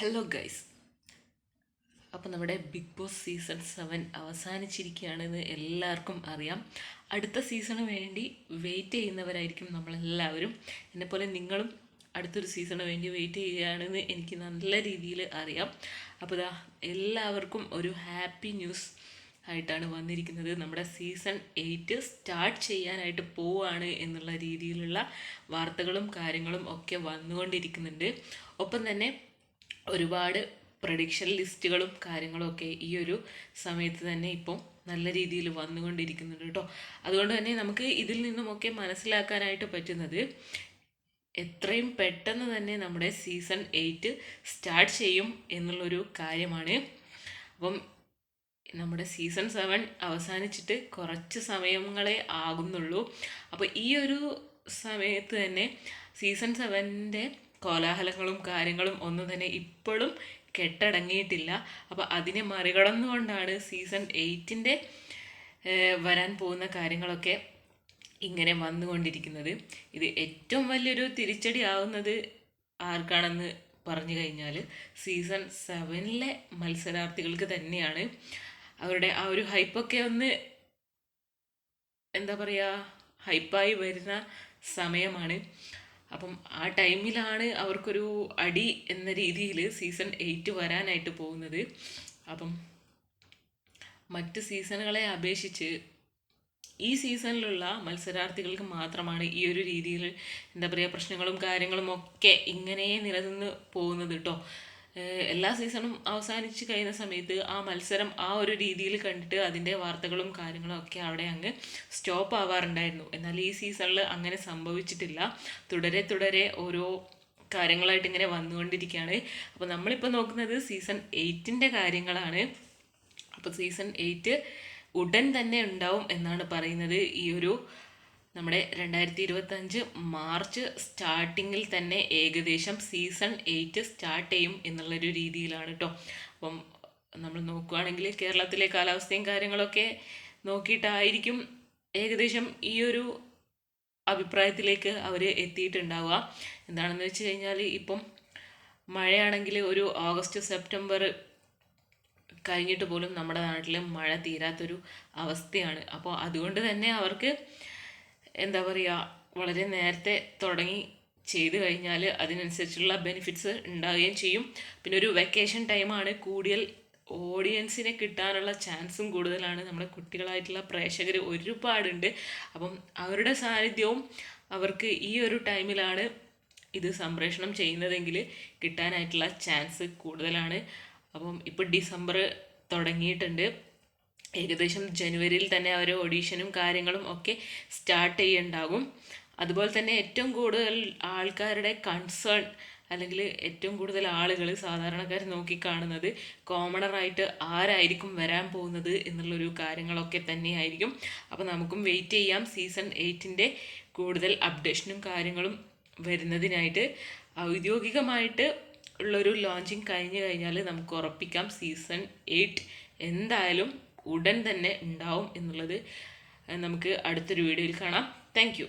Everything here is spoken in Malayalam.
ഹലോ ഗൈസ്, അപ്പോൾ നമ്മുടെ ബിഗ് ബോസ് സീസൺ 7 അവസാനിച്ചിരിക്കുകയാണെന്ന് എല്ലാവർക്കും അറിയാം. അടുത്ത സീസണിന് വേണ്ടി വെയിറ്റ് ചെയ്യുന്നവരായിരിക്കും നമ്മളെല്ലാവരും. എന്നെപ്പോലെ നിങ്ങളും അടുത്തൊരു സീസണിന് വേണ്ടി വെയിറ്റ് ചെയ്യുകയാണെന്ന് എനിക്ക് നല്ല രീതിയിൽ അറിയാം. അപ്പോൾ ഇതാ എല്ലാവർക്കും ഒരു ഹാപ്പി ന്യൂസ് ആയിട്ടാണ് വന്നിരിക്കുന്നത്. നമ്മുടെ സീസൺ 8 സ്റ്റാർട്ട് ചെയ്യാനായിട്ട് പോവുകയാണ് എന്നുള്ള രീതിയിലുള്ള വാർത്തകളും കാര്യങ്ങളും ഒക്കെ വന്നുകൊണ്ടിരിക്കുന്നുണ്ട്. ഒപ്പം തന്നെ ഒരുപാട് പ്രഡിക്ഷൻ ലിസ്റ്റുകളും കാര്യങ്ങളും ഒക്കെ ഈ ഒരു സമയത്ത് തന്നെ ഇപ്പം നല്ല രീതിയിൽ വന്നുകൊണ്ടിരിക്കുന്നുണ്ട് കേട്ടോ. അതുകൊണ്ട് തന്നെ നമുക്ക് ഇതിൽ നിന്നുമൊക്കെ മനസ്സിലാക്കാനായിട്ട് പറ്റുന്നത് എത്രയും പെട്ടെന്ന് തന്നെ നമ്മുടെ സീസൺ 8 സ്റ്റാർട്ട് ചെയ്യും എന്നുള്ളൊരു കാര്യമാണ്. അപ്പം നമ്മുടെ സീസൺ 7 അവസാനിച്ചിട്ട് കുറച്ച് സമയങ്ങളെ ആകുന്നുള്ളൂ. അപ്പോൾ ഈ ഒരു സമയത്ത് തന്നെ സീസൺ 7ൻ്റെ കോലാഹലങ്ങളും കാര്യങ്ങളും ഒന്നും തന്നെ ഇപ്പോഴും കെട്ടടങ്ങിയിട്ടില്ല. അപ്പോൾ അതിനെ മറികടന്നുകൊണ്ടാണ് സീസൺ 8ൻ്റെ വരാൻ പോകുന്ന കാര്യങ്ങളൊക്കെ ഇങ്ങനെ വന്നുകൊണ്ടിരിക്കുന്നത്. ഇത് ഏറ്റവും വലിയൊരു തിരിച്ചടി ആവുന്നത് ആർക്കാണെന്ന് പറഞ്ഞു കഴിഞ്ഞാൽ സീസൺ 7ലെ മത്സരാർത്ഥികൾക്ക് തന്നെയാണ്. അവരുടെ ആ ഒരു ഹൈപ്പൊക്കെ ഒന്ന് എന്താ പറയുക, ഹൈപ്പായി വരുന്ന സമയമാണ്. അപ്പം ആ ടൈമിലാണ് അവർക്കൊരു അടി എന്ന രീതിയിൽ സീസൺ 8 വരാനായിട്ട് പോകുന്നത്. അപ്പം മറ്റ് സീസണുകളെ അപേക്ഷിച്ച് ഈ സീസണിലുള്ള മത്സരാർത്ഥികൾക്ക് മാത്രമാണ് ഈ ഒരു രീതിയിൽ എന്താ പറയുക പ്രശ്നങ്ങളും കാര്യങ്ങളും ഒക്കെ ഇങ്ങനെ നിലനിന്ന് പോകുന്നത് കേട്ടോ. എല്ലാ സീസണും അവസാനിച്ച് കഴിയുന്ന സമയത്ത് ആ മത്സരം ആ ഒരു രീതിയിൽ കണ്ടിട്ട് അതിൻ്റെ വാർത്തകളും കാര്യങ്ങളും ഒക്കെ അവിടെ അങ്ങ് സ്റ്റോപ്പ് ആവാറുണ്ടായിരുന്നു. എന്നാൽ ഈ സീസണിൽ അങ്ങനെ സംഭവിച്ചിട്ടില്ല. തുടരെ തുടരെ ഓരോ കാര്യങ്ങളായിട്ട് ഇങ്ങനെ വന്നുകൊണ്ടിരിക്കുകയാണ്. അപ്പോൾ നമ്മളിപ്പോൾ നോക്കുന്നത് സീസൺ 8ൻ്റെ കാര്യങ്ങളാണ്. അപ്പോൾ സീസൺ 8 ഉടൻ തന്നെ ഉണ്ടാവും എന്നാണ് പറയുന്നത്. ഈ ഒരു നമ്മുടെ 2025 മാർച്ച് സ്റ്റാർട്ടിങ്ങിൽ തന്നെ ഏകദേശം സീസൺ 8 സ്റ്റാർട്ട് ചെയ്യും എന്നുള്ളൊരു രീതിയിലാണ് കേട്ടോ. അപ്പം നമ്മൾ നോക്കുകയാണെങ്കിൽ കേരളത്തിലെ കാലാവസ്ഥയും കാര്യങ്ങളൊക്കെ നോക്കിയിട്ടായിരിക്കും ഏകദേശം ഈ ഒരു അഭിപ്രായത്തിലേക്ക് അവർ എത്തിയിട്ടുണ്ടാവുക. എന്താണെന്ന് വെച്ച് കഴിഞ്ഞാൽ ഇപ്പം മഴയാണെങ്കിൽ ഒരു ഓഗസ്റ്റ് സെപ്റ്റംബർ കഴിഞ്ഞിട്ട് പോലും നമ്മുടെ നാട്ടിൽ മഴ തീരാത്തൊരു അവസ്ഥയാണ്. അപ്പോൾ അതുകൊണ്ട് തന്നെ അവർക്ക് എന്താ പറയുക, വളരെ നേരത്തെ തുടങ്ങി ചെയ്ത് കഴിഞ്ഞാൽ അതിനനുസരിച്ചുള്ള ബെനിഫിറ്റ്സ് ഉണ്ടാവുകയും ചെയ്യും. പിന്നെ ഒരു വെക്കേഷൻ ടൈമാണ്, കൂടുതൽ ഓഡിയൻസിനെ കിട്ടാനുള്ള ചാൻസും കൂടുതലാണ്. നമ്മുടെ കുട്ടികളായിട്ടുള്ള പ്രേക്ഷകർ ഒരുപാടുണ്ട്. അപ്പം അവരുടെ സാന്നിധ്യവും അവർക്ക് ഈ ഒരു ടൈമിലാണ് ഇത് സംപ്രേഷണം ചെയ്യുന്നതെങ്കിൽ കിട്ടാനായിട്ടുള്ള ചാൻസ് കൂടുതലാണ്. അപ്പം ഇപ്പോൾ ഡിസംബർ തുടങ്ങിയിട്ടുണ്ട്. ഏകദേശം ജനുവരിയിൽ തന്നെ അവർ ഓഡീഷനും കാര്യങ്ങളും ഒക്കെ സ്റ്റാർട്ട് ചെയ്യുന്നുണ്ടാകും. അതുപോലെ തന്നെ ഏറ്റവും കൂടുതൽ ആൾക്കാരുടെ കൺസേൺ അല്ലെങ്കിൽ ഏറ്റവും കൂടുതൽ ആളുകൾ സാധാരണക്കാർ നോക്കിക്കാണുന്നത് കോമണറായിട്ട് ആരായിരിക്കും വരാൻ പോകുന്നത് എന്നുള്ളൊരു കാര്യങ്ങളൊക്കെ തന്നെയായിരിക്കും. അപ്പോൾ നമുക്കും വെയിറ്റ് ചെയ്യാം സീസൺ 8ൻ്റെ കൂടുതൽ അപ്ഡേഷനും കാര്യങ്ങളും വരുന്നതിനായിട്ട്. ഔദ്യോഗികമായിട്ട് ഉള്ളൊരു ലോഞ്ചിങ് കഴിഞ്ഞ് കഴിഞ്ഞാൽ നമുക്ക് ഉറപ്പിക്കാം സീസൺ 8 എന്തായാലും ഉടൻ തന്നെ ഉണ്ടാവും എന്നുള്ളത്. നമുക്ക് അടുത്തൊരു വീഡിയോയിൽ കാണാം. Thank you.